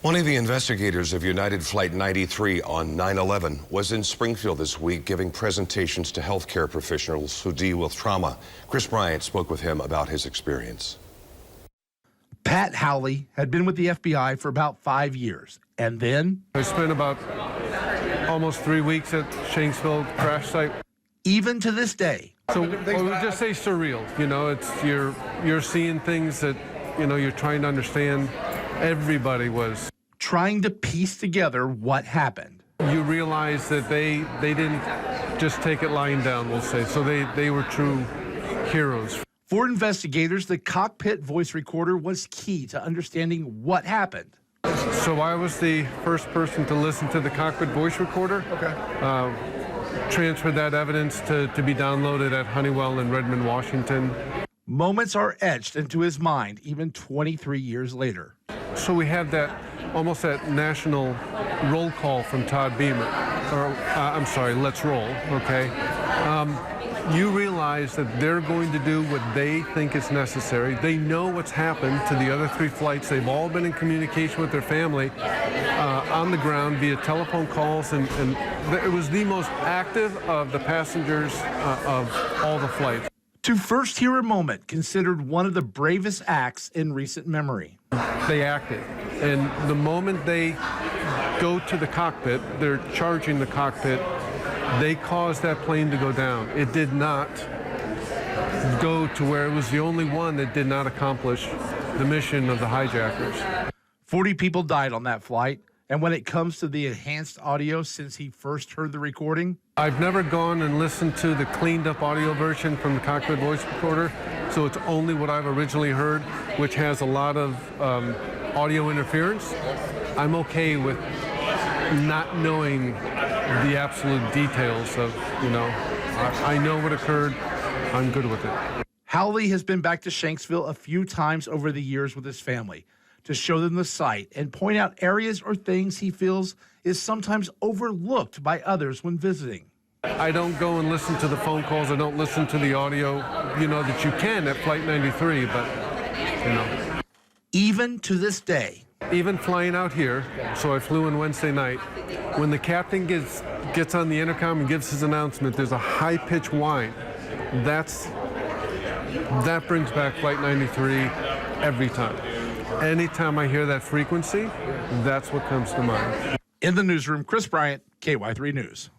One of the investigators of United Flight 93 on 9/11 was in Springfield this week giving presentations to healthcare professionals who deal with trauma. Chris Bryant spoke with him about his experience. Pat Howley had been with the FBI for about 5 years, and then I spent about almost 3 weeks at Shanksville crash site. Even to this day, So I would just say surreal. You know, it's you're seeing things that you're trying to understand. Everybody was trying to piece together what happened. You realize that they didn't just take it lying down, we'll say. So they were true heroes. For investigators, the cockpit voice recorder was key to understanding what happened. So I was the first person to listen to the cockpit voice recorder. Okay. Transferred that evidence to be downloaded at Honeywell in Redmond, Washington. Moments are etched into his mind even 23 years later. So we had that, almost that national roll call from Todd Beamer, or I'm sorry, let's roll, okay? You realize that they're going to do what they think is necessary. They know what's happened to the other 3 flights. They've all been in communication with their family on the ground via telephone calls, and it was the most active of the passengers of all the flights. To first hear a moment considered one of the bravest acts in recent memory. They acted, and the moment they go to the cockpit, they're charging the cockpit, they caused that plane to go down. It did not go to where it was the only one that did not accomplish the mission of the hijackers. 40 people died on that flight, and when it comes to the enhanced audio since he first heard the recording, I've never gone and listened to the cleaned up audio version from the cockpit voice recorder, so it's only what I've originally heard, which has a lot of audio interference. I'm okay with not knowing the absolute details of, I know what occurred. I'm good with it. Howley has been back to Shanksville a few times over the years with his family to show them the site and point out areas or things he feels is sometimes overlooked by others when visiting. I don't go and listen to the phone calls. I don't listen to the audio, that you can at Flight 93, but, Even to this day. Even flying out here, so I flew in Wednesday night, when the captain gets on the intercom and gives his announcement, there's a high-pitched whine. That brings back Flight 93 every time. Anytime I hear that frequency, that's what comes to mind. In the newsroom, Chris Bryant, KY3 News.